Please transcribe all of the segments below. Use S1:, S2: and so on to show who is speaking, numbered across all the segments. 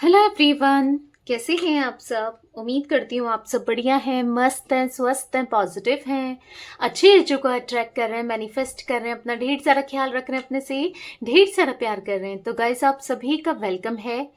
S1: Hello everyone. कैसे हैं आप सब? उम्मीद करती हूँ आप सब बढ़िया हैं, मस्त हैं, स्वस्थ हैं, पॉजिटिव हैं, अच्छी ऊर्जा को अट्रैक्ट कर रहे हैं, मैनिफेस्ट कर रहे हैं, अपना ढेर सारा ख्याल रख रहे हैं, अपने से ढेर सारा प्यार कर रहे हैं। तो गाइस, आप सभी का वेलकम है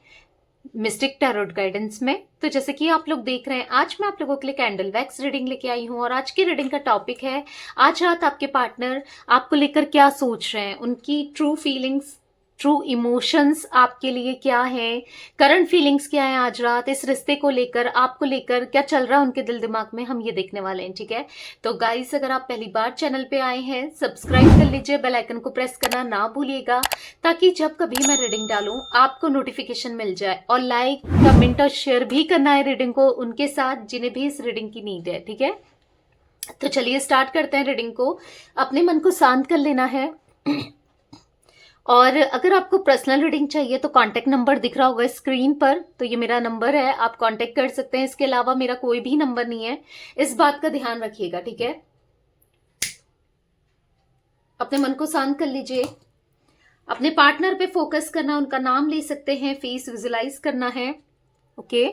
S1: मिस्टिक टैरोट गाइडेंस में। तो जैसे कि आप लोग देख रहे हैं, आज मैं आप लोगों के लिए कैंडल वैक्स रीडिंग लेके आई हूँ और आज की रीडिंग का टॉपिक है, आज रात आपके पार्टनर आपको लेकर क्या सोच रहे हैं, उनकी ट्रू फीलिंग्स, ट्रू इमोशंस आपके लिए क्या है, करंट फीलिंग्स क्या है आज रात इस रिश्ते को लेकर, आपको लेकर क्या चल रहा है उनके दिल दिमाग में, हम ये देखने वाले हैं। ठीक है, तो गाइस, अगर आप पहली बार चैनल पे आए हैं, सब्सक्राइब कर लीजिए, बेल आइकन को प्रेस करना ना भूलिएगा, ताकि जब कभी मैं रीडिंग डालूं आपको नोटिफिकेशन मिल जाए। और लाइक, कमेंट और शेयर भी करना है रीडिंग को उनके साथ जिन्हें भी इस रीडिंग की नीड है। ठीक है, तो चलिए स्टार्ट करते हैं रीडिंग को। अपने मन को शांत कर लेना है। और अगर आपको पर्सनल रीडिंग चाहिए तो कांटेक्ट नंबर दिख रहा होगा स्क्रीन पर, तो ये मेरा नंबर है, आप कांटेक्ट कर सकते हैं। इसके अलावा मेरा कोई भी नंबर नहीं है, इस बात का ध्यान रखिएगा। ठीक है, अपने मन को शांत कर लीजिए, अपने पार्टनर पे फोकस करना, उनका नाम ले सकते हैं, फेस विजुलाइज करना है। ओके,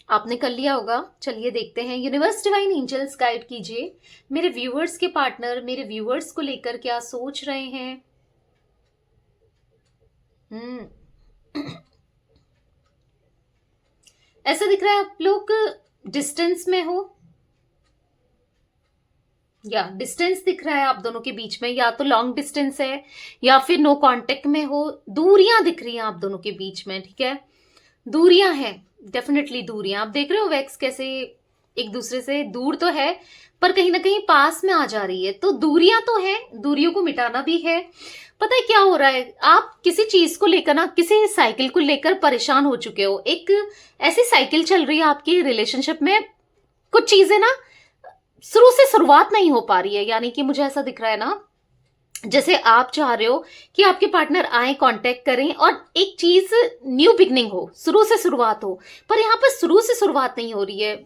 S1: आपने कर लिया होगा। चलिए देखते हैं, यूनिवर्स डिवाइन एंजल्स गाइड कीजिए मेरे व्यूअर्स के पार्टनर मेरे व्यूअर्स को लेकर क्या सोच रहे हैं। ऐसा दिख रहा है आप लोग डिस्टेंस में हो, या डिस्टेंस दिख रहा है आप दोनों के बीच में, या तो लॉन्ग डिस्टेंस है या फिर नो कांटेक्ट में हो। दूरियां दिख रही हैं आप दोनों के बीच में। ठीक है, दूरियां हैं, डेफिनेटली दूरियां। आप देख रहे हो वैक्स कैसे एक दूसरे से दूर तो है पर कहीं ना कहीं पास में आ जा रही है। तो दूरियां तो है, दूरियों को मिटाना भी है। पता है क्या हो रहा है, आप किसी चीज को लेकर ना, किसी साइकिल को लेकर परेशान हो चुके हो। एक ऐसी साइकिल चल रही है आपकी रिलेशनशिप में, कुछ चीजें ना शुरू से शुरुआत नहीं हो पा रही है। यानी कि मुझे ऐसा दिख रहा है ना, जैसे आप चाह रहे हो कि आपके पार्टनर आए, कांटेक्ट करें और एक चीज न्यू बिगनिंग हो, शुरू से शुरुआत हो, पर यहाँ पर शुरू से शुरुआत नहीं हो रही है।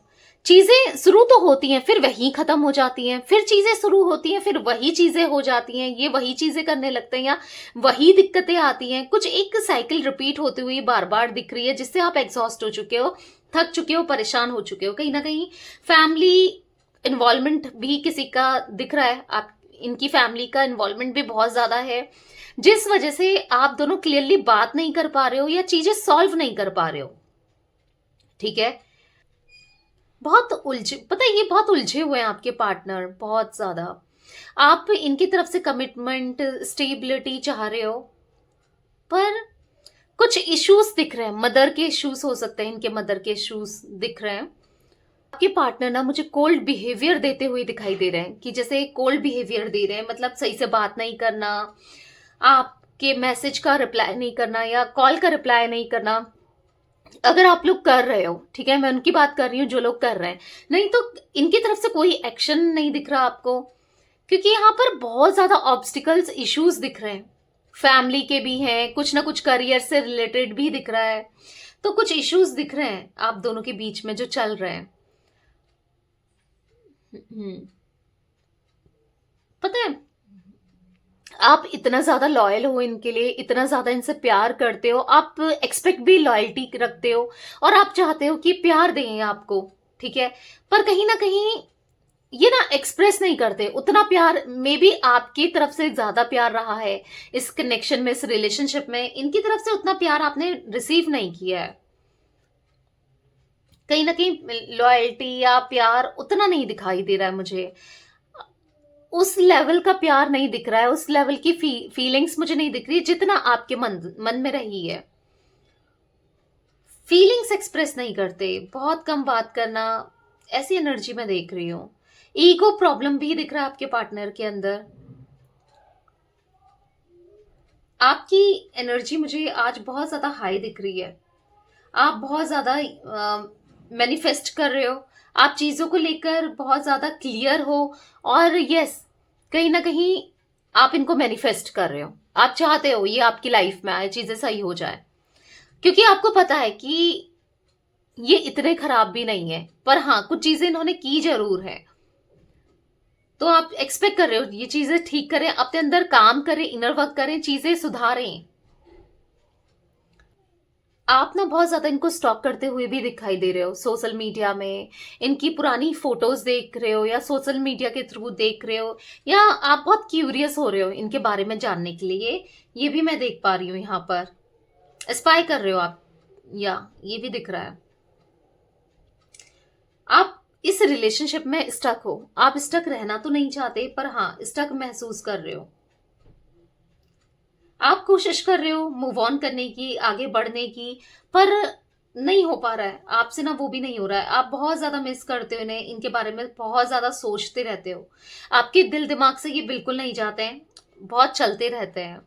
S1: चीजें शुरू तो होती हैं फिर वही खत्म हो जाती हैं, फिर चीजें शुरू होती हैं फिर वही चीजें हो जाती हैं, ये वही चीजें करने लगते हैं या वही दिक्कतें आती हैं। कुछ एक साइकिल रिपीट होती हुई बार बार दिख रही है, जिससे आप एग्जॉस्ट हो चुके हो, थक चुके हो, परेशान हो चुके हो। कहीं ना कहीं फैमिली इन्वॉल्वमेंट भी किसी का दिख रहा है, आप इनकी फैमिली का इन्वॉल्वमेंट भी बहुत ज्यादा है, जिस वजह से आप दोनों क्लियरली बात नहीं कर पा रहे हो या चीजें सॉल्व नहीं कर पा रहे हो। ठीक है, बहुत उलझे, पता है ये बहुत उलझे हुए हैं आपके पार्टनर, बहुत ज्यादा। आप इनकी तरफ से कमिटमेंट, स्टेबिलिटी चाह रहे हो, पर कुछ इश्यूज दिख रहे हैं। मदर के इश्यूज हो सकते हैं, इनके मदर के इश्यूज दिख रहे हैं। आपके पार्टनर ना मुझे कोल्ड बिहेवियर देते हुए दिखाई दे रहे हैं, कि जैसे कोल्ड बिहेवियर दे रहे हैं, मतलब सही से बात नहीं करना, आपके मैसेज का रिप्लाई नहीं करना या कॉल का रिप्लाई नहीं करना। अगर आप लोग कर रहे हो, ठीक है, मैं उनकी बात कर रही हूँ जो लोग कर रहे हैं, नहीं तो इनकी तरफ से कोई एक्शन नहीं दिख रहा आपको, क्योंकि यहाँ पर बहुत ज्यादा ऑब्स्टिकल्स, इश्यूज दिख रहे हैं। फैमिली के भी हैं, कुछ ना कुछ करियर से रिलेटेड भी दिख रहा है। तो कुछ इश्यूज दिख रहे हैं आप दोनों के बीच में जो चल रहे हैं। पता है, आप इतना ज्यादा लॉयल हो इनके लिए, इतना ज्यादा इनसे प्यार करते हो, आप एक्सपेक्ट भी लॉयल्टी रखते हो और आप चाहते हो कि प्यार दें आपको। ठीक है, पर कहीं ना कहीं ये ना एक्सप्रेस नहीं करते उतना प्यार। मे बी आपकी तरफ से ज्यादा प्यार रहा है इस कनेक्शन में, इस रिलेशनशिप में, इनकी तरफ से उतना प्यार आपने रिसीव नहीं किया है। कहीं ना कहीं लॉयल्टी या प्यार उतना नहीं दिखाई दे रहा है मुझे, उस लेवल का प्यार नहीं दिख रहा है, उस लेवल की फीलिंग्स मुझे नहीं दिख रही जितना आपके मन में रही है। फीलिंग्स एक्सप्रेस नहीं करते, बहुत कम बात करना, ऐसी एनर्जी में देख रही हूँ। ईगो प्रॉब्लम भी दिख रहा है आपके पार्टनर के अंदर। आपकी एनर्जी मुझे आज बहुत ज्यादा हाई दिख रही है, आप बहुत ज्यादा मैनिफेस्ट कर रहे हो, आप चीजों को लेकर बहुत ज्यादा क्लियर हो। और यस, कहीं ना कहीं आप इनको मैनिफेस्ट कर रहे हो, आप चाहते हो ये आपकी लाइफ में आए, चीजें सही हो जाए, क्योंकि आपको पता है कि ये इतने खराब भी नहीं है, पर हाँ कुछ चीजें इन्होंने की जरूर है। तो आप एक्सपेक्ट कर रहे हो ये चीजें ठीक करें, अपने अंदर काम करें, इनर वर्क करें, चीजें सुधारें। आप ना बहुत ज़्यादा इनको स्टॉक करते हुए भी दिखाई दे रहे हो सोशल मीडिया में, इनकी पुरानी फ़ोटोज़ देख रहे हो या सोशल मीडिया के थ्रू देख रहे हो, या आप बहुत क्यूरियस हो रहे हो इनके बारे में जानने के लिए, ये भी मैं देख पा रही हूँ यहाँ पर। स्पाई कर रहे हो आप, या ये भी दिख रहा है। आप इस रिलेशनशिप में स्टक हो, आप स्टक रहना तो नहीं चाहते, पर हाँ स्टक महसूस कर रहे हो। आप कोशिश कर रहे हो मूव ऑन करने की, आगे बढ़ने की, पर नहीं हो पा रहा है आपसे ना, वो भी नहीं हो रहा है। आप बहुत ज्यादा मिस करते हो इन्हें, इनके बारे में बहुत ज्यादा सोचते रहते हो, आपके दिल दिमाग से ये बिल्कुल नहीं जाते हैं, बहुत चलते रहते हैं।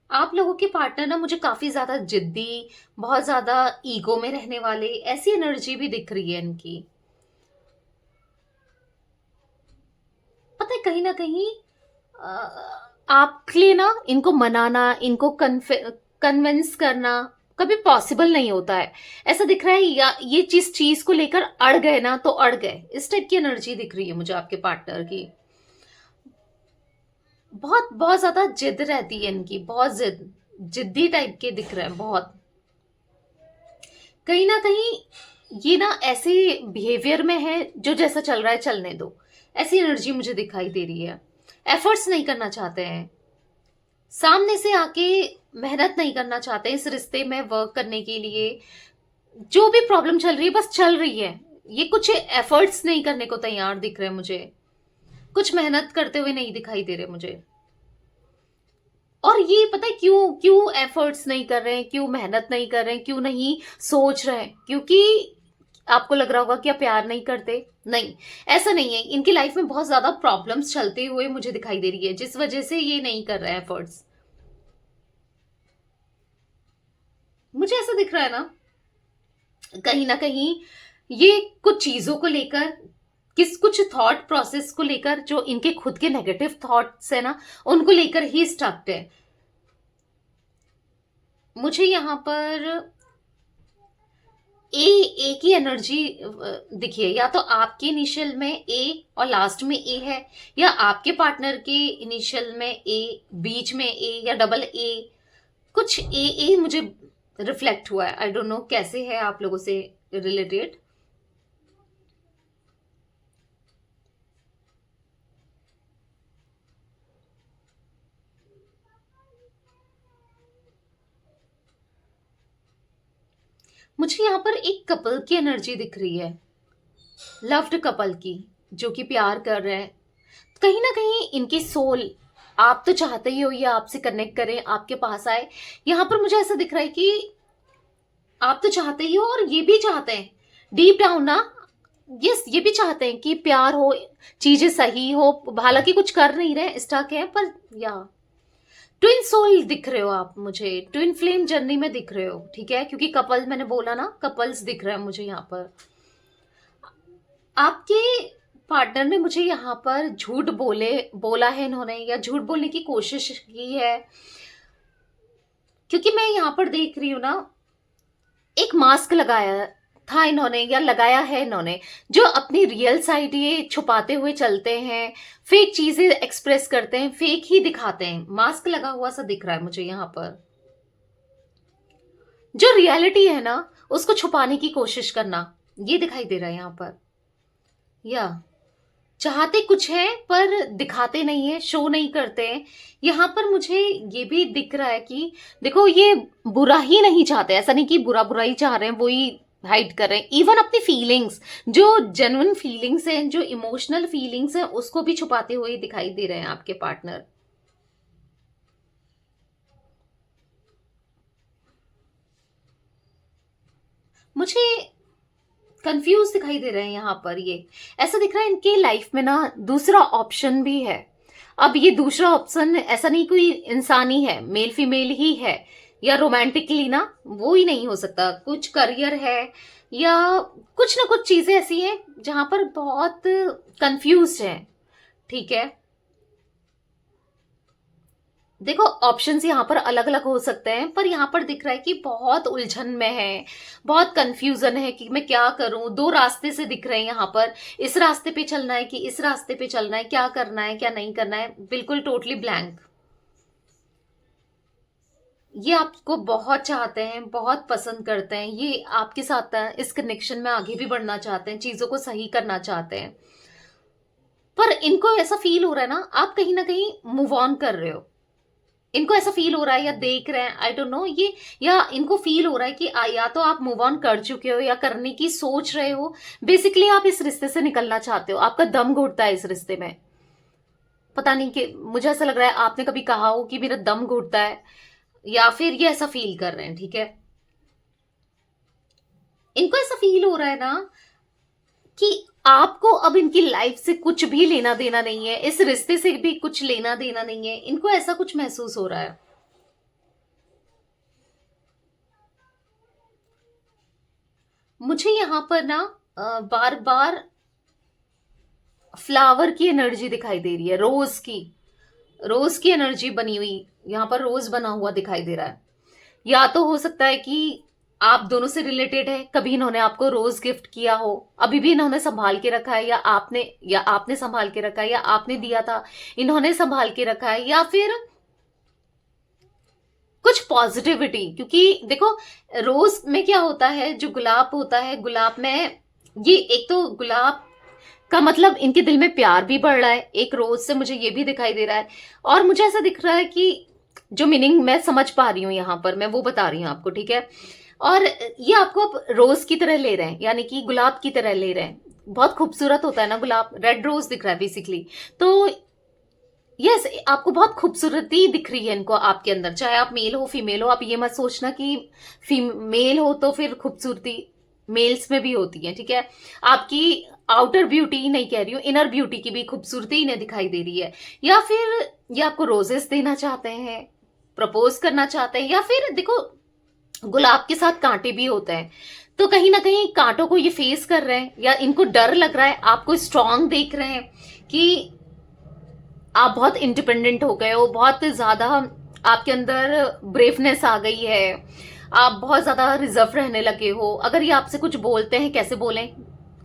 S1: आप लोगों के पार्टनर ना मुझे काफी ज्यादा जिद्दी, बहुत ज्यादा ईगो में रहने वाले, ऐसी एनर्जी भी दिख रही है इनकी। पता है कहीं ना कहीं आपके लिए ना इनको मनाना, इनको कन्विंस करना कभी पॉसिबल नहीं होता है। ऐसा दिख रहा है या ये चीज को लेकर अड़ गए ना तो अड़ गए, इस टाइप की एनर्जी दिख रही है मुझे आपके पार्टनर की। बहुत बहुत ज्यादा जिद रहती है इनकी, बहुत जिद्दी टाइप के दिख रहे हैं बहुत। कहीं ना कहीं ये ना ऐसे बिहेवियर में है जो जैसा चल रहा है चलने दो, ऐसी एनर्जी मुझे दिखाई दे रही है। एफर्ट्स नहीं करना चाहते हैं, सामने से आके मेहनत नहीं करना चाहते इस रिश्ते में वर्क करने के लिए। जो भी प्रॉब्लम चल रही है बस चल रही है, ये कुछ एफर्ट्स नहीं करने को तैयार दिख रहे हैं मुझे, कुछ मेहनत करते हुए नहीं दिखाई दे रहे मुझे। और ये पता है क्यों क्यों एफर्ट्स नहीं कर रहे हैं, क्यों मेहनत नहीं कर रहे हैं, क्यों नहीं सोच रहे हैं? क्योंकि आपको लग रहा होगा कि आप प्यार नहीं करते, नहीं, ऐसा नहीं है। इनकी लाइफ में बहुत ज्यादा प्रॉब्लम्स चलते हुए मुझे दिखाई दे रही है, जिस वजह से ये नहीं कर रहे हैं एफर्ट्स। मुझे ऐसा दिख रहा है ना कहीं ना कहीं ये कुछ चीजों को लेकर, कुछ थॉट प्रोसेस को लेकर, जो इनके खुद के नेगेटिव थॉट्स है ना उनको लेकर ही स्टक्ड है। मुझे यहाँ पर ए की एनर्जी दिखी है, या तो आपके इनिशियल में ए और लास्ट में ए है, या आपके पार्टनर के इनिशियल में ए, बीच में ए, या डबल ए, कुछ ए मुझे रिफ्लेक्ट हुआ है। आई डोंट नो कैसे है आप लोगों से रिलेटेड। मुझे यहाँ पर एक कपल की एनर्जी दिख रही है, लव्ड कपल की, जो कि प्यार कर रहे हैं। कहीं ना कहीं इनकी सोल, आप तो चाहते ही हो ये आपसे कनेक्ट करें, आपके पास आए। यहाँ पर मुझे ऐसा दिख रहा है कि आप तो चाहते ही हो और ये भी चाहते हैं डीप डाउन ना, यस ये भी चाहते हैं कि प्यार हो, चीजें सही हो, हालांकि कुछ कर नहीं रहे, स्टक है, पर या ट्विन सोल दिख रहे हो आप मुझे, ट्विन फ्लेम जर्नी में दिख रहे हो, ठीक है, क्योंकि कपल मैंने बोला ना, कपल्स दिख रहे हैं मुझे यहाँ पर। आपके पार्टनर ने मुझे यहाँ पर बोला है इन्होंने, या झूठ बोलने की कोशिश की है, क्योंकि मैं यहाँ पर देख रही हूँ ना एक मास्क लगाया था इन्होंने, या लगाया है इन्होंने, जो अपनी रियल साइड ये छुपाते हुए चलते हैं, फेक चीजें एक्सप्रेस करते हैं, फेक ही दिखाते हैं, मास्क लगा हुआ सा दिख रहा है मुझे यहाँ पर। जो रियलिटी है ना उसको छुपाने की कोशिश करना, ये दिखाई दे रहा है यहाँ पर। या चाहते कुछ है पर दिखाते नहीं है, शो नहीं करते हैं। यहाँ पर मुझे ये भी दिख रहा है कि देखो ये बुरा ही नहीं चाहते, ऐसा नहीं कि बुरा बुरा ही चाह रहे हैं, वो ही हाइड कर रहे हैं। इवन अपनी फीलिंग्स, जो जेन्युइन फीलिंग्स हैं, जो इमोशनल फीलिंग्स हैं, उसको भी छुपाते हुए दिखाई दे रहे हैं आपके पार्टनर। मुझे कंफ्यूज दिखाई दे रहे हैं यहाँ पर। ये ऐसा दिख रहा है इनके लाइफ में ना दूसरा ऑप्शन भी है। अब ये दूसरा ऑप्शन ऐसा नहीं कोई इंसान ही है, मेल फीमेल ही है, या रोमांटिकली ना वो ही नहीं हो सकता, कुछ करियर है, या कुछ ना कुछ चीजें ऐसी हैं जहां पर बहुत कंफ्यूज है, ठीक है। देखो ऑप्शंस यहाँ पर अलग अलग हो सकते हैं, पर यहाँ पर दिख रहा है कि बहुत उलझन में है, बहुत कंफ्यूजन है कि मैं क्या करूं। दो रास्ते से दिख रहे हैं यहाँ पर, इस रास्ते पे चलना है कि इस रास्ते पे चलना है, क्या करना है क्या नहीं करना है, बिल्कुल टोटली ब्लैंक। ये आपको बहुत चाहते हैं, बहुत पसंद करते हैं, ये आपके साथ इस कनेक्शन में आगे भी बढ़ना चाहते हैं, चीज़ों को सही करना चाहते हैं। पर इनको ऐसा फ़ील हो रहा है ना, आप कहीं न कहीं मूव ऑन कर रहे हो। इनको ऐसा फ़ील हो रहा है या देख रहे हैं, आई डोंट नो ये, या इनको फ़ील हो रहा है कि या तो आप मूव ऑन कर चुके हो या करने की सोच रहे हो। बेसिकली आप इस रिश्ते से निकलना चाहते हो, आपका दम घुटता है इस रिश्ते में। पता नहीं कि मुझे ऐसा लग रहा है आपने कभी कहा हो कि मेरा दम घुटता है, या फिर ये ऐसा फ़ील कर रहे हैं, ठीक है? इनको ऐसा फ़ील हो रहा है ना कि आपको अब इनकी लाइफ से कुछ भी लेना देना नहीं है, इस रिश्ते से भी कुछ लेना देना नहीं है। इनको ऐसा कुछ महसूस हो रहा है। मुझे यहाँ पर ना बार बार फ्लावर की एनर्जी दिखाई दे रही है, रोज की एनर्जी बनी हुई, यहाँ पर रोज बना हुआ दिखाई दे रहा है। या तो हो सकता है कि आप दोनों से रिलेटेड है, कभी इन्होंने आपको रोज गिफ्ट किया हो, अभी भी इन्होंने संभाल के रखा है, या आपने संभाल के रखा है, या आपने दिया था इन्होंने संभाल के रखा है, या फिर कुछ पॉजिटिविटी। क्योंकि देखो, रोज में क्या होता है, जो गुलाब होता है, गुलाब में ये एक तो गुलाब का मतलब इनके दिल में प्यार भी बढ़ रहा है, एक रोज से मुझे ये भी दिखाई दे रहा है। और मुझे ऐसा दिख रहा है कि जो मीनिंग मैं समझ पा रही हूँ यहाँ पर, मैं वो बता रही हूँ आपको, ठीक है? और ये आपको अब रोज की तरह ले रहे हैं, यानी कि गुलाब की तरह ले रहे हैं। बहुत खूबसूरत होता है ना गुलाब, रेड रोज दिख रहा है बेसिकली। तो यस, आपको बहुत खूबसूरती दिख रही है इनको आपके अंदर, चाहे आप मेल हो फीमेल हो। आप ये मत सोचना कि फीमेल हो तो फिर खूबसूरती मेल्स में भी होती है, ठीक है? आपकी आउटर ब्यूटी नहीं कह रही हूँ, इनर ब्यूटी की भी खूबसूरती इन्हें दिखाई दे रही है। या फिर ये आपको रोजेस देना चाहते हैं, प्रपोज करना चाहते हैं, या फिर देखो गुलाब के साथ कांटे भी होते हैं, तो कहीं ना कहीं कांटों को ये फेस कर रहे हैं, या इनको डर लग रहा है, आपको स्ट्रांग देख रहे हैं कि आप बहुत इंडिपेंडेंट हो गए हो, बहुत ज्यादा आपके अंदर ब्रेवनेस आ गई है, आप बहुत ज्यादा रिजर्व रहने लगे हो। अगर ये आपसे कुछ बोलते हैं, कैसे बोलें,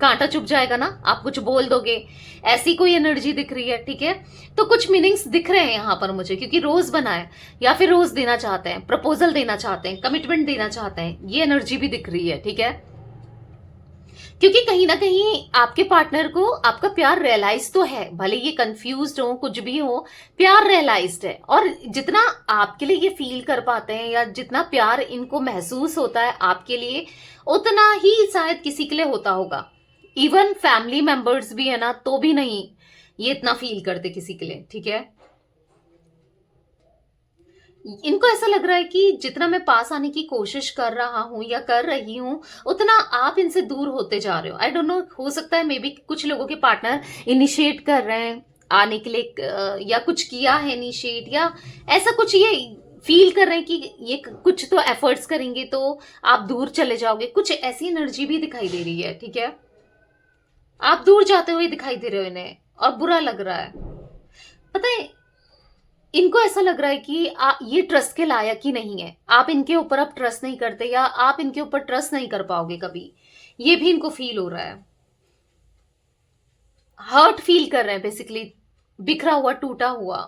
S1: कांटा चुभ जाएगा ना, आप कुछ बोल दोगे, ऐसी कोई एनर्जी दिख रही है, ठीक है? तो कुछ मीनिंग्स दिख रहे हैं यहाँ पर मुझे, क्योंकि रोज बना है, या फिर रोज देना चाहते हैं, प्रपोजल देना चाहते हैं, कमिटमेंट देना चाहते हैं, ये एनर्जी भी दिख रही है, ठीक है? क्योंकि कहीं ना कहीं आपके पार्टनर को आपका प्यार रियलाइज तो है, भले ये कंफ्यूज्ड हो, कुछ भी हो, प्यार रियलाइज्ड है। और जितना आपके लिए ये फील कर पाते हैं, या जितना प्यार इनको महसूस होता है आपके लिए, उतना ही शायद किसी के लिए होता होगा। इवन फैमिली मेंबर्स भी है ना, तो भी नहीं ये इतना फील करते किसी के लिए, ठीक है? इनको ऐसा लग रहा है कि जितना मैं पास आने की कोशिश कर रहा हूं या कर रही हूं, उतना आप इनसे दूर होते जा रहे हो। आई डोंट नो, हो सकता है मे बी कुछ लोगों के पार्टनर इनिशिएट कर रहे हैं आने के लिए, या कुछ किया है इनिशिएट, या ऐसा कुछ ये फील कर रहे हैं कि ये कुछ तो एफर्ट्स करेंगे तो आप दूर चले जाओगे, कुछ ऐसी एनर्जी भी दिखाई दे रही है, ठीक है? आप दूर जाते हुए दिखाई दे रहे हो इन्हें, और बुरा लग रहा है। पता है, इनको ऐसा लग रहा है कि ये ट्रस्ट के लायक ही नहीं है, आप इनके ऊपर अब ट्रस्ट नहीं करते, या आप इनके ऊपर ट्रस्ट नहीं कर पाओगे कभी, ये भी इनको फील हो रहा है। हर्ट फील कर रहे हैं बेसिकली, बिखरा हुआ, टूटा हुआ।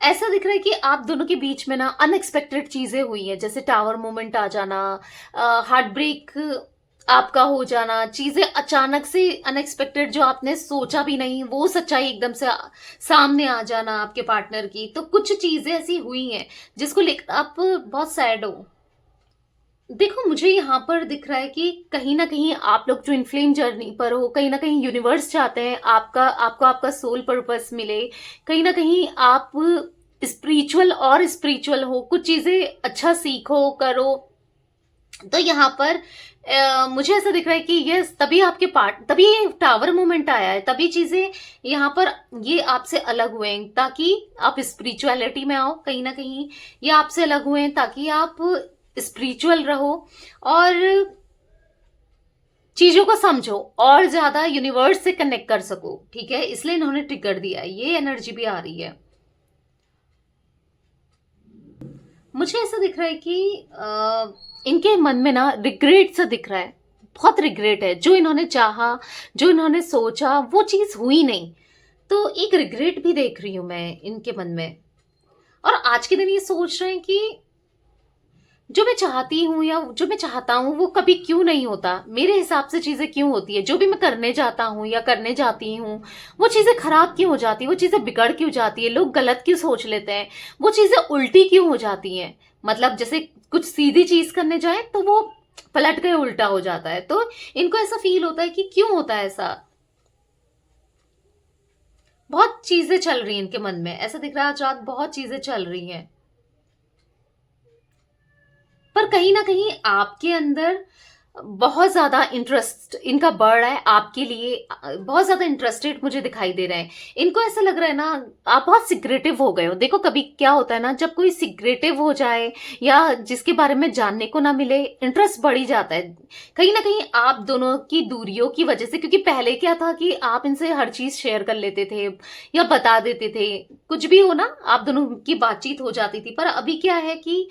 S1: ऐसा दिख रहा है कि आप दोनों के बीच में ना अनएक्सपेक्टेड चीजें हुई हैं, जैसे टावर मोमेंट आ जाना, हार्ट ब्रेक आपका हो जाना, चीजें अचानक से अनएक्सपेक्टेड, जो आपने सोचा भी नहीं, वो सच्चाई एकदम से सामने आ जाना आपके पार्टनर की। तो कुछ चीजें ऐसी हुई हैं जिसको लेकर आप बहुत सैड हो। देखो, मुझे यहाँ पर दिख रहा है कि कहीं ना कहीं आप लोग ट्विन फ्लेम जर्नी पर हो, कहीं ना कहीं यूनिवर्स चाहते हैं आपका सोल पर्पस मिले, कहीं ना कहीं आप स्पिरिचुअल और स्पिरिचुअल हो, कुछ चीजें अच्छा सीखो करो। तो यहाँ पर मुझे ऐसा दिख रहा है कि ये तभी ये टावर मोमेंट आया है, तभी चीजें यहाँ पर ये आपसे अलग हुए हैं, ताकि आप स्पिरिचुअलिटी में आओ। कहीं ना कहीं ये आपसे अलग हुए हैं ताकि आप स्पिरिचुअल रहो, और चीजों को समझो, और ज्यादा यूनिवर्स से कनेक्ट कर सको, ठीक है? इसलिए इन्होंने ट्रिगर दिया, ये एनर्जी भी आ रही है। मुझे ऐसा दिख रहा है कि इनके मन में ना रिग्रेट सा दिख रहा है, बहुत रिग्रेट है, जो इन्होंने चाहा, जो इन्होंने सोचा, वो चीज हुई नहीं। तो एक रिग्रेट भी देख रही हूँ मैं इनके मन में। और आज के दिन ये सोच रहे हैं कि जो मैं चाहती हूँ या जो मैं चाहता हूँ वो कभी क्यों नहीं होता, मेरे हिसाब से चीजें क्यों होती है, जो भी मैं करने जाता हूँ या करने जाती हूँ वो चीजें खराब क्यों हो जाती है, वो चीजें बिगड़ क्यों जाती है, लोग गलत क्यों सोच लेते हैं, वो चीजें उल्टी क्यों हो जाती हैं। मतलब जैसे कुछ सीधी चीज करने जाए तो वो पलट के उल्टा हो जाता है। तो इनको ऐसा फील होता है कि क्यों होता है ऐसा। बहुत चीजें चल रही हैं इनके मन में, ऐसा दिख रहा है आज रात बहुत चीजें चल रही हैं। पर कहीं ना कहीं आपके अंदर बहुत ज्यादा इंटरेस्ट इनका बढ़ रहा है आपके लिए, बहुत ज्यादा इंटरेस्टेड मुझे दिखाई दे रहे हैं। इनको ऐसा लग रहा है ना आप बहुत सिक्रेटिव हो गए हो। देखो कभी क्या होता है ना, जब कोई सिक्रेटिव हो जाए या जिसके बारे में जानने को ना मिले, इंटरेस्ट बढ़ ही जाता है। कहीं ना कहीं आप दोनों की दूरियों की वजह से, क्योंकि पहले क्या था कि आप इनसे हर चीज शेयर कर लेते थे या बता देते थे, कुछ भी हो ना आप दोनों की बातचीत हो जाती थी। पर अभी क्या है कि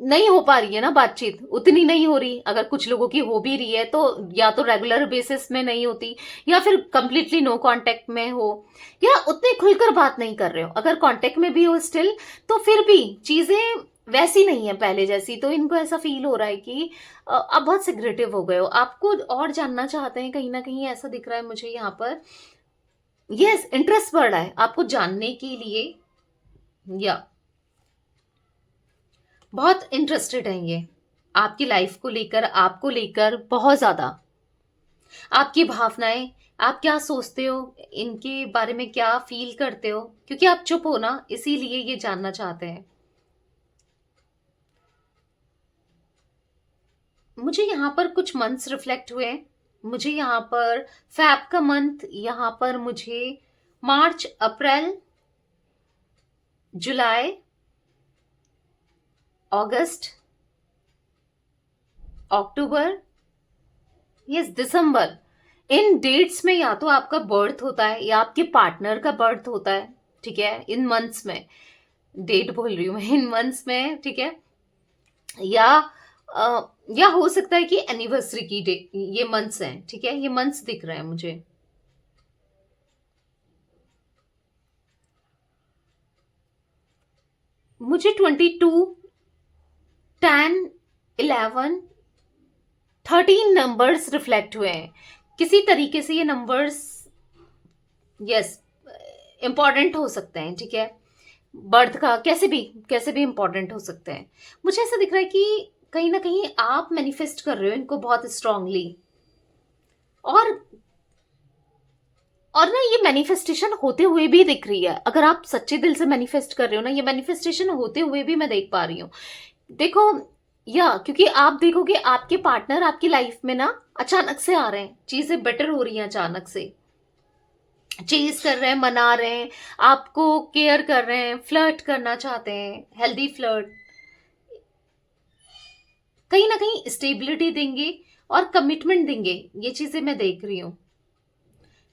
S1: नहीं हो पा रही है ना बातचीत, उतनी नहीं हो रही। अगर कुछ लोगों की हो भी रही है तो या तो रेगुलर बेसिस में नहीं होती या फिर कंप्लीटली नो कांटेक्ट में हो या उतने खुलकर बात नहीं कर रहे हो। अगर कांटेक्ट में भी हो स्टिल तो फिर भी चीजें वैसी नहीं है पहले जैसी। तो इनको ऐसा फील हो रहा है कि आप बहुत सिक्रेटिव हो गए हो, आपको और जानना चाहते हैं, कहीं ना कहीं ऐसा दिख रहा है मुझे यहाँ पर। यस, इंटरेस्ट बढ़ रहा है आपको जानने के लिए, या बहुत इंटरेस्टेड हैं ये आपकी लाइफ को लेकर, आपको लेकर बहुत ज्यादा। आपकी भावनाएं, आप क्या सोचते हो, इनके बारे में क्या फील करते हो, क्योंकि आप चुप हो ना इसीलिए ये जानना चाहते हैं। मुझे यहाँ पर कुछ मंथ्स रिफ्लेक्ट हुए हैं। मुझे यहाँ पर फैब का मंथ, यहाँ पर मुझे मार्च, अप्रैल, जुलाई, अगस्त, अक्टूबर, यस दिसंबर, इन डेट्स में या तो आपका बर्थ होता है या आपके पार्टनर का बर्थ होता है। ठीक है, इन मंथ्स में, डेट बोल रही हूँ मैं, इन मंथ्स में, ठीक है। या या हो सकता है कि एनिवर्सरी की डेट, ये मंथ्स हैं, ठीक है, ये मंथ्स दिख रहे हैं मुझे। मुझे 22, 10, 11, 13 नंबर्स रिफ्लेक्ट हुए हैं। किसी तरीके से ये नंबर्स, यस, इंपॉर्टेंट हो सकते हैं, ठीक है। बर्थ का कैसे भी इंपॉर्टेंट हो सकते हैं। मुझे ऐसा दिख रहा है कि कहीं ना कहीं आप मैनिफेस्ट कर रहे हो इनको बहुत स्ट्रांगली। और और ना ये मैनिफेस्टेशन होते हुए भी दिख रही है। अगर आप सच्चे दिल से मैनिफेस्ट कर रहे हो ना, ये मैनिफेस्टेशन होते हुए भी मैं देख पा रही हूँ। देखो, या क्योंकि आप देखोगे आपके पार्टनर आपकी लाइफ में ना अचानक से आ रहे हैं, चीजें बेटर हो रही हैं, अचानक से चेज कर रहे हैं, मना रहे हैं, आपको केयर कर रहे हैं, फ्लर्ट करना चाहते हैं, हेल्दी फ्लर्ट, कहीं ना कहीं स्टेबिलिटी देंगे और कमिटमेंट देंगे। ये चीजें मैं देख रही हूँ।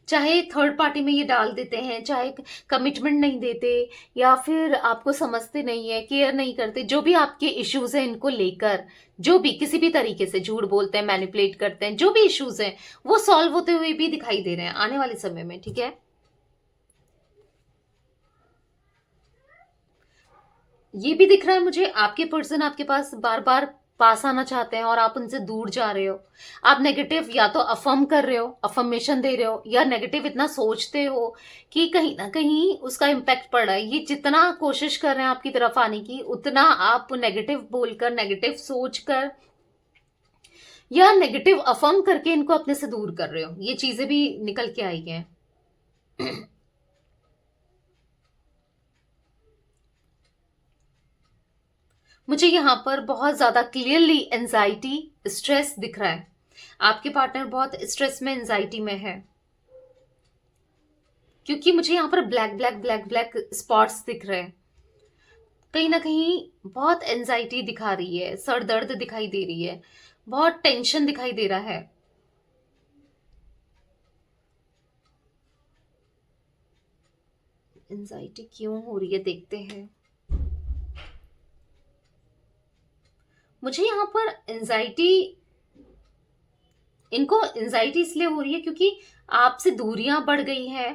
S1: चाहे थर्ड पार्टी में ये डाल देते हैं, चाहे कमिटमेंट नहीं देते या फिर आपको समझते नहीं है, केयर नहीं करते, जो भी आपके इश्यूज हैं इनको लेकर, जो भी किसी भी तरीके से झूठ बोलते हैं, मैनिपुलेट करते हैं, जो भी इश्यूज हैं वो सॉल्व होते हुए भी दिखाई दे रहे हैं आने वाले समय में, ठीक है। ये भी दिख रहा है मुझे आपके पर्सन आपके पास बार बार पास आना चाहते हैं और आप उनसे दूर जा रहे हो। आप नेगेटिव या तो अफर्म कर रहे हो, अफर्मेशन दे रहे हो, या नेगेटिव इतना सोचते हो कि कहीं ना कहीं उसका इम्पैक्ट पड़ रहा है। ये जितना कोशिश कर रहे हैं आपकी तरफ आने की, उतना आप नेगेटिव बोलकर, नेगेटिव सोचकर या नेगेटिव अफर्म करके इनको अपने से दूर कर रहे हो। ये चीजें भी निकल के आई हैं। मुझे यहाँ पर बहुत ज्यादा क्लियरली एंजाइटी, स्ट्रेस दिख रहा है। आपके पार्टनर बहुत स्ट्रेस में, एंजाइटी में है, क्योंकि मुझे यहाँ पर black black black black spots दिख रहे हैं। कहीं ना कहीं बहुत एंजाइटी दिखा रही है, सर दर्द दिखाई दे रही है, बहुत टेंशन दिखाई दे रहा है। एंजाइटी क्यों हो रही है देखते हैं। मुझे यहाँ पर एंजाइटी, इनको एंजाइटी इसलिए हो रही है क्योंकि आपसे दूरियां बढ़ गई हैं,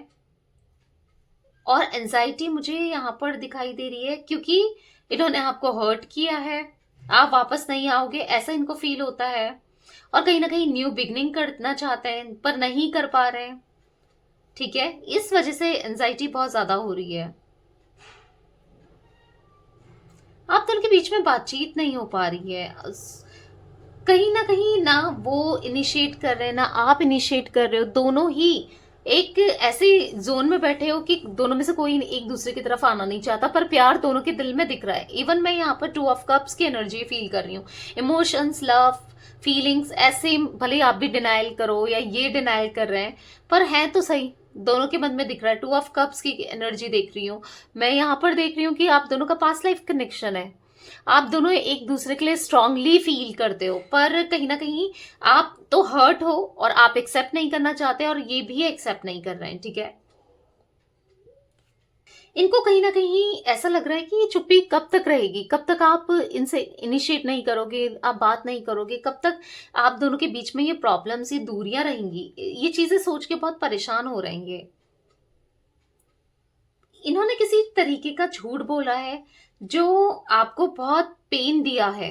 S1: और एंजाइटी मुझे यहाँ पर दिखाई दे रही है, क्योंकि इन्होंने आपको हर्ट किया है, आप वापस नहीं आओगे ऐसा इनको फील होता है। और कहीं ना कहीं न्यू बिगनिंग करना चाहते हैं पर नहीं कर पा रहे हैं, ठीक है। इस वजह से एंजाइटी बहुत ज्यादा हो रही है। आप दोनों के बीच में बातचीत नहीं हो पा रही है, कहीं ना वो इनिशिएट कर रहे हैं ना आप इनिशिएट कर रहे हो। दोनों ही एक ऐसे जोन में बैठे हो कि दोनों में से कोई एक दूसरे की तरफ आना नहीं चाहता, पर प्यार दोनों के दिल में दिख रहा है। इवन मैं यहाँ पर 2 ऑफ कप्स की एनर्जी फील कर रही हूँ। इमोशंस, लव, फीलिंग्स, ऐसे भले आप भी डिनाइल करो या ये डिनाइल कर रहे हैं, पर है तो सही, दोनों के मन में दिख रहा है। 2 ऑफ कप्स की एनर्जी देख रही हूँ मैं यहाँ पर, देख रही हूँ कि आप दोनों का पास्ट लाइफ कनेक्शन है। आप दोनों एक दूसरे के लिए स्ट्रांगली फील करते हो, पर कहीं ना कहीं आप तो हर्ट हो और आप एक्सेप्ट नहीं करना चाहते और ये भी एक्सेप्ट नहीं कर रहे हैं, ठीक है। इनको कहीं ना कहीं ऐसा लग रहा है कि ये चुप्पी कब तक रहेगी, कब तक आप इनसे इनिशिएट नहीं करोगे, आप बात नहीं करोगे, कब तक आप दोनों के बीच में ये प्रॉब्लम्स, ये दूरियां रहेंगी। ये चीजें सोच के बहुत परेशान हो रहेंगे। इन्होंने किसी तरीके का झूठ बोला है जो आपको बहुत पेन दिया है,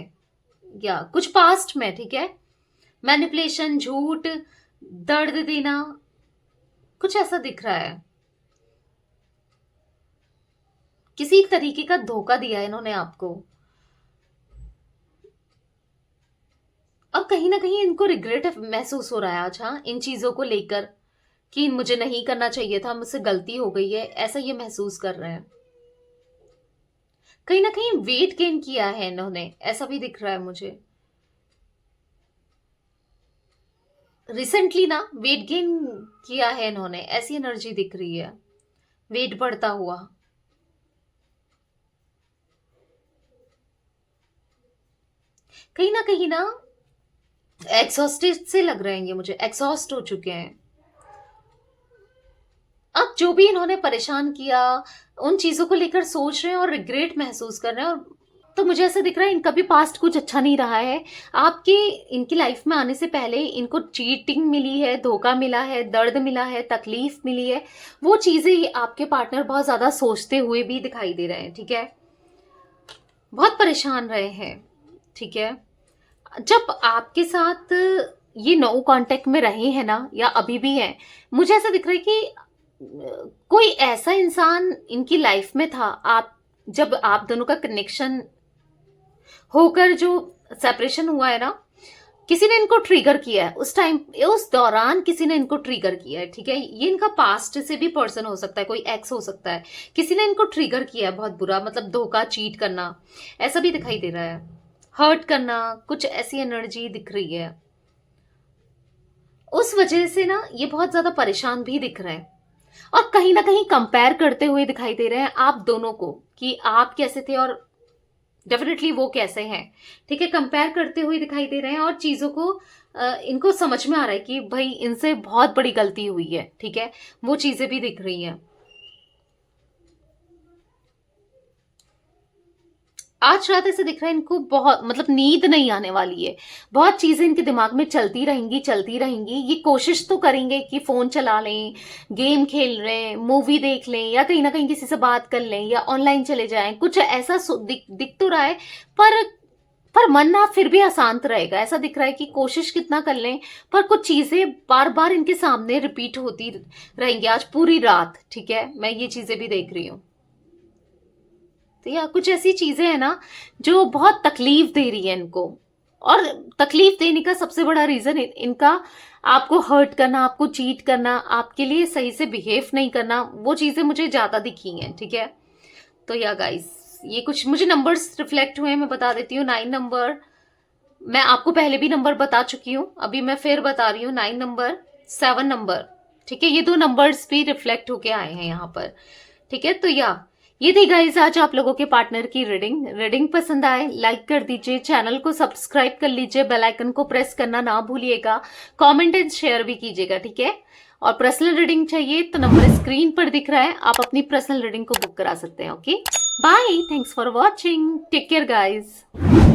S1: या कुछ पास्ट में, ठीक है। मैनिपुलेशन, झूठ, दर्द देना, कुछ ऐसा दिख रहा है। किसी तरीके का धोखा दिया है इन्होंने आपको। अब कहीं ना कहीं इनको रिग्रेट महसूस हो रहा है आज, हाँ, इन चीजों को लेकर कि मुझे नहीं करना चाहिए था, मुझसे गलती हो गई है, ऐसा ये महसूस कर रहे हैं। कहीं ना कहीं वेट गेन किया है इन्होंने, ऐसा भी दिख रहा है मुझे। रिसेंटली ना वेट गेन किया है इन्होंने, ऐसी एनर्जी दिख रही है, वेट बढ़ता हुआ। कहीं ना एग्जॉस्टेड से लग रहे हैं ये मुझे, एग्जॉस्ट हो चुके हैं। अब जो भी इन्होंने परेशान किया, उन चीजों को लेकर सोच रहे हैं और रिग्रेट महसूस कर रहे हैं। और तो मुझे ऐसा दिख रहा है इनका भी पास्ट कुछ अच्छा नहीं रहा है। आपके इनकी लाइफ में आने से पहले इनको चीटिंग मिली है, धोखा मिला है, दर्द मिला है, तकलीफ मिली है। वो चीजें आपके पार्टनर बहुत ज्यादा सोचते हुए भी दिखाई दे रहे हैं, ठीक है। बहुत परेशान रहे हैं, ठीक है। जब आपके साथ ये नो कांटेक्ट में रहे हैं ना, या अभी भी हैं, मुझे ऐसा दिख रहा है कि कोई ऐसा इंसान इनकी लाइफ में था, आप जब आप दोनों का कनेक्शन होकर जो सेपरेशन हुआ है ना, किसी ने इनको ट्रिगर किया है उस टाइम, उस दौरान किसी ने इनको ट्रिगर किया है, ठीक है। ये इनका पास्ट से भी पर्सन हो सकता है, कोई एक्स हो सकता है, किसी ने इनको ट्रिगर किया है बहुत बुरा, मतलब धोखा, चीट करना, ऐसा भी दिखाई दे रहा है, हर्ट करना, कुछ ऐसी एनर्जी दिख रही है। उस वजह से ना ये बहुत ज्यादा परेशान भी दिख रहे हैं और कहीं ना कहीं कंपेयर करते हुए दिखाई दे रहे हैं आप दोनों को, कि आप कैसे थे और डेफिनेटली वो कैसे हैं, ठीक है। कंपेयर करते हुए दिखाई दे रहे हैं और चीजों को इनको समझ में आ रहा है कि भाई इनसे बहुत बड़ी गलती हुई है, ठीक है। वो चीजें भी दिख रही हैं। आज रात ऐसे दिख रहा है इनको बहुत, मतलब नींद नहीं आने वाली है, बहुत चीजें इनके दिमाग में चलती रहेंगी। ये कोशिश तो करेंगे कि फोन चला लें, गेम खेल रहे हैं, मूवी देख लें, या कहीं ना कहीं किसी से बात कर लें, या ऑनलाइन चले जाएं, कुछ ऐसा दिख तो रहा है, पर मन ना फिर भी अशांत रहेगा। ऐसा दिख रहा है कि कोशिश कितना कर लें, पर कुछ चीजें बार बार इनके सामने रिपीट होती रहेंगी आज पूरी रात, ठीक है। मैं ये चीजें भी देख रही हूँ। तो या कुछ ऐसी चीजें हैं ना जो बहुत तकलीफ दे रही है इनको, और तकलीफ देने का सबसे बड़ा रीजन इनका आपको हर्ट करना, आपको चीट करना, आपके लिए सही से बिहेव नहीं करना, वो चीजें मुझे ज्यादा दिखी हैं, ठीक है। तो या गाइस, ये कुछ मुझे नंबर्स रिफ्लेक्ट हुए, मैं बता देती हूँ। 9 नंबर, मैं आपको पहले भी नंबर बता चुकी हूँ, अभी मैं फिर बता रही हूँ। 9 नंबर, 7 नंबर, ठीक है। ये 2 नंबर्स भी रिफ्लेक्ट होके आए हैं यहाँ पर, ठीक है। तो या ये थी गाइस आज आप लोगों के पार्टनर की रीडिंग पसंद आए लाइक कर दीजिए, चैनल को सब्सक्राइब कर लीजिए, बेल आइकन को प्रेस करना ना भूलिएगा, कमेंट एंड शेयर भी कीजिएगा, ठीक है। और पर्सनल रीडिंग चाहिए तो नंबर स्क्रीन पर दिख रहा है, आप अपनी पर्सनल रीडिंग को बुक करा सकते हैं। Okay, bye, thanks for watching, take care guys.